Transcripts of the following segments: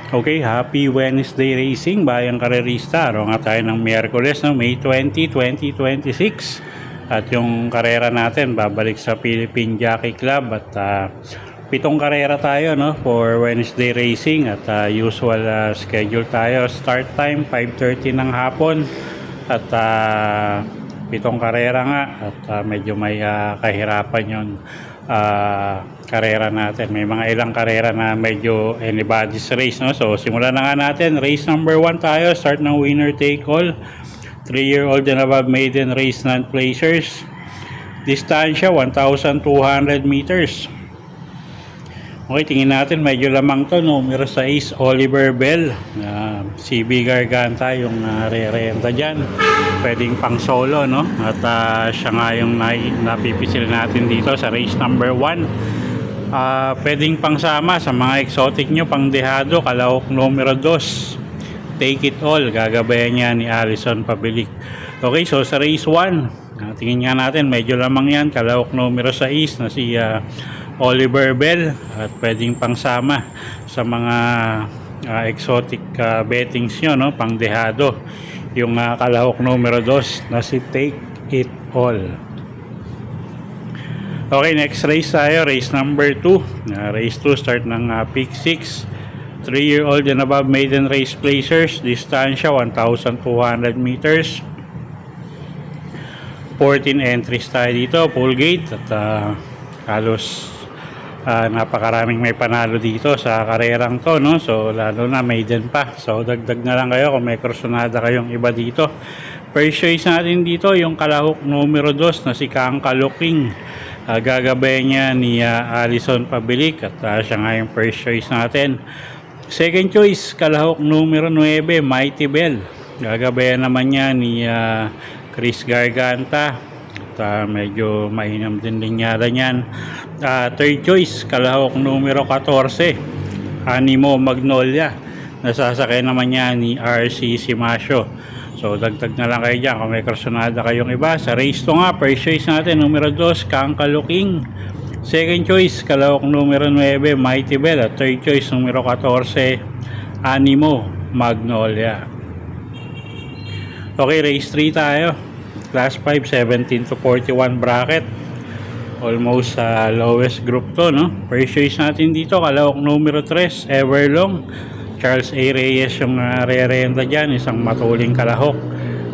Okay, happy Wednesday racing bayang karerista. Araw nga tayo ng Miyerkules, no? May 20, 2026. At yung karera natin babalik sa Philippine Jockey Club. At 7 karera tayo, no, for Wednesday racing. At usual schedule tayo. Start time 5:30 ng hapon. At 7 karera nga. At medyo may kahirapan yung karera natin. May mga ilang karera na medyo anybody's race, no? So simulan na nga natin. Race number 1 tayo. Start ng winner take all. 3-year-old and above maiden race non-placers. Distansya 1,200 meters. Okay, tingin natin, medyo lamang to. Numero 6, Oliver Bell. CB Garganta yung re-renta dyan. Pwedeng pang solo, no? At siya nga yung napipisil natin dito sa race number 1. Pwedeng pang sama sa mga exotic nyo, pang dehado. Kalahok numero 2, Take It All. Gagabayan niya ni Alison Pabilik. Okay, so sa race 1, tingin nga natin, medyo lamang yan. Kalahok numero 6 na si Oliver Bell. At pwedeng pang sama sa mga exotic bettings nyo, no? Pang dehado. Yung kalahok numero 2 na si Take It All. Okay, next race tayo. Race number 2. Race 2, start ng pick 6. 3-year-old and above maiden race placers. Distansya 1,200 meters. 14 entries tayo dito. Full gate. At halos napakaraming may panalo dito sa karerang to, no? So lalo na maiden pa. So dagdag na lang kayo kung may kursonada kayong iba dito. First choice natin dito yung kalahok numero 2 na si Kang Kaluking. Gagabayan niya ni Alison Pabilik. At siya nga yung first choice natin. Second choice, kalahok numero 9, Mighty Bell. Gagabayan naman niya ni Chris Garganta. At medyo mainam din linyada niyan. Third choice, kalahok numero 14, Animo Magnolia. Nasasakay naman niya ni RC Simasio. So dagdag na lang kayo dyan kung may kursonada kayong iba. Sa race to nga, first choice natin numero 2, Kang Kaluking. Second choice, kalahok numero 9, Mighty Bell. At third choice, numero 14, Animo Magnolia. Okay, race 3 tayo. Class 5, 17 to 41 bracket. Almost lowest group to, no? First choice natin dito, kalahok numero 3, Everlong. Charles A. Reyes yung re-renta dyan. Isang matuling kalahok.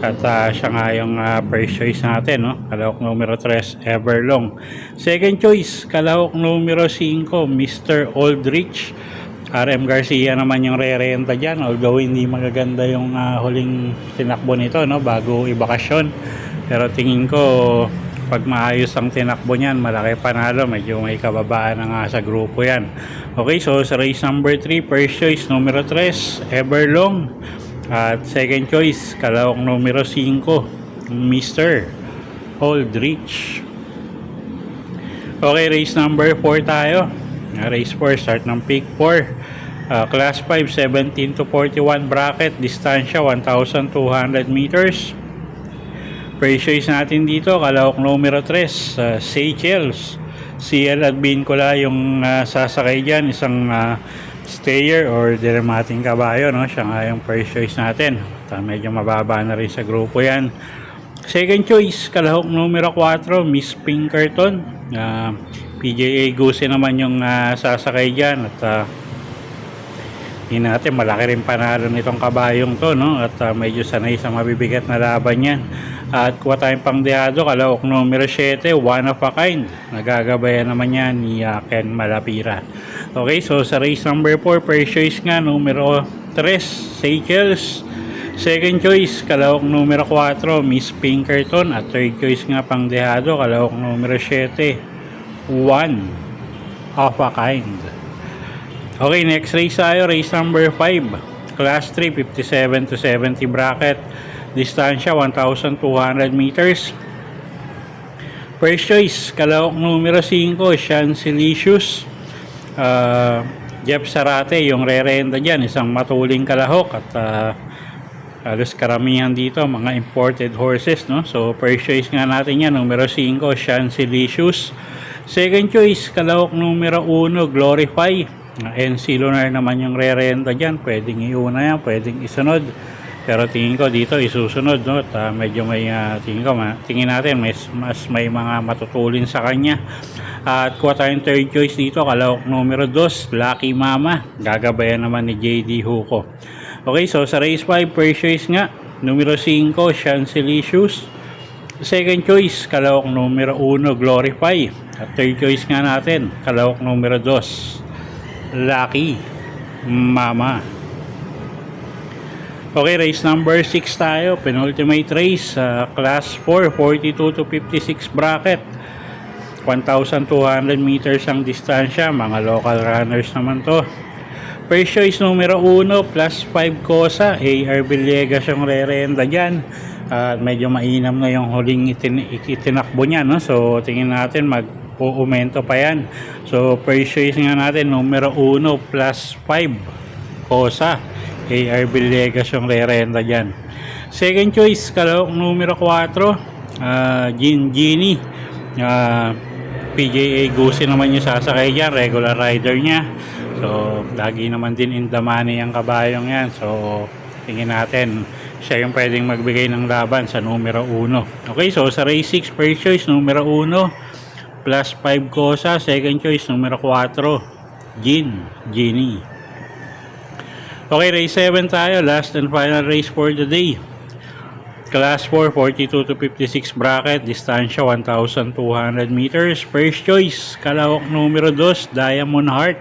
At siya nga yung first choice natin, no? Kalahok numero 3, Everlong. Second choice, kalahok numero 5, Mr. Aldrich. RM Garcia naman yung re-renta dyan. Although hindi magaganda yung huling tinakbo nito, no? Bago ibakasyon. Pero tingin ko pag maayos ang tinakbo niyan, malaki panalo. Medyo may kababaan na nga sa grupo yan. Okay, so sa race number 3, first choice numero 3, Everlong. At second choice, kalahok numero 5, Mr. Aldrich. Okay, race number 4 tayo. Race 4, start ng pick 4. Class 5, 17 to 41 bracket. Distansya 1,200 meters. First choice natin dito, kalahok numero 3, Seychelles. CL at Bincula yung sasakay dyan. Isang stayer or dramating kabayo, no? Siya nga yung first choice natin. Medyo mababa na rin sa grupo yan. Second choice, kalahok numero 4, Miss Pinkerton. PJA Guse naman yung sasakay dyan. At hindi natin, malaki rin panalo nitong kabayong to, no? At medyo sanay sa mabibigat na laban yan. At kuha tayong pangdehado, kalahok numero 7, One of a Kind. Nagagabayan naman yan ni Ken Malapira. Okay, so sa race number 4, first choice nga, numero 3, Seychelles. Second choice, kalahok numero 4, Miss Pinkerton. At third choice nga pangdehado, kalahok numero 7, One of a Kind. Okay, next race tayo, race number 5. Class 3, 57 to 70 bracket. Distansya 1,200 meters. First choice, kalahok numero 5, Chancelicious. Jeff Sarate yung re-renta dyan, isang matuling kalahok at halos karamihan dito mga imported horses, no? So first choice nga natin yan, numero 5, Chancelicious. Second choice, kalahok numero 1, Glorify. NC Lunar naman yung re-renta dyan, pwedeng iuna yan, pwedeng isunod, pero tingin ko dito isusunod, no? At medyo may tingin natin mas may mga matutulin sa kanya. At kuha tayong third choice dito, kalahok numero 2, Lucky Mama. Gagabayan naman ni JD Huco. Okay, so sa race 5, first choice nga, numero 5, Chancelicious. Second choice, kalahok numero 1, Glorify. At third choice nga natin, kalahok numero 2, Lucky Mama. Okay, race number 6 tayo, penultimate race, class 4, 42 to 56 bracket. 1,200 meters ang distansya, mga local runners naman to. First choice numero 1, plus 5 Cosa, AR Villegas yung re-renta dyan. Medyo mainam na yung huling itinakbo niya, no? So tingin natin mag-uumento pa yan. So first choice nga natin, numero 1, plus 5 Cosa, AR Villegas yung re-renta dyan. Second choice, kalahok numero 4, Genie. PJA Gusi naman yung sasakay dyan, regular rider niya. So lagi naman din in the money ang kabayong yan. So tingin natin siya yung pwedeng magbigay ng laban sa numero 1. Okay, so sa race 6, first choice numero 1, plus 5 Cosa. Second choice numero 4, Genie. Okay, race 7 tayo, last and final race for the day. Class 4, 42 to 56 bracket, distansya 1,200 meters. First choice, kalahok numero 2, Diamond Heart.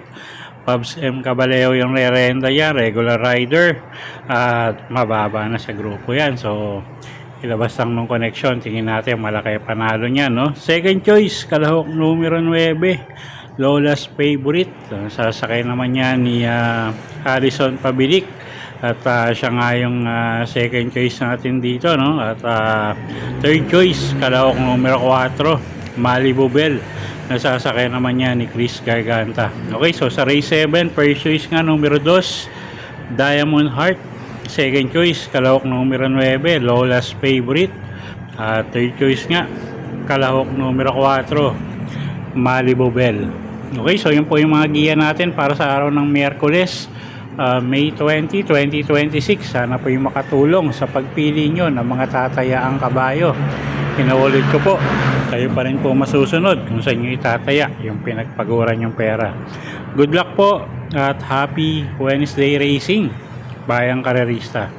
Pabs M. Caballeo yung re-renta yan, regular rider. At mababa na sa grupo yan. So, ilabas lang ng connection. Tingin natin, malaki panalo niyan, no? Second choice, kalahok numero 9, Lola's Favorite. Sasakay naman yan ni Harrison Pabilik. At siya nga yung second choice natin dito, no? At third choice, kalahok numero 4, Malibu Bell. Nasasakay naman niya ni Chris Garganta. Okay, so sa race 7, first choice nga numero 2, Diamond Heart. Second choice, kalahok numero 9, Lola's Favorite. Third choice nga, kalahok numero 4, Malibu Bell. Okay, so yun po yung mga giya natin para sa araw ng Miyerkules, May 20, 2026. Sana po yung makatulong sa pagpili nyo ng mga tatayaang kabayo. Pinaulit ko po, kayo pa rin po masusunod kung saan nyo itataya yung pinagpaguran yung pera. Good luck po at happy Wednesday racing, bayang karerista.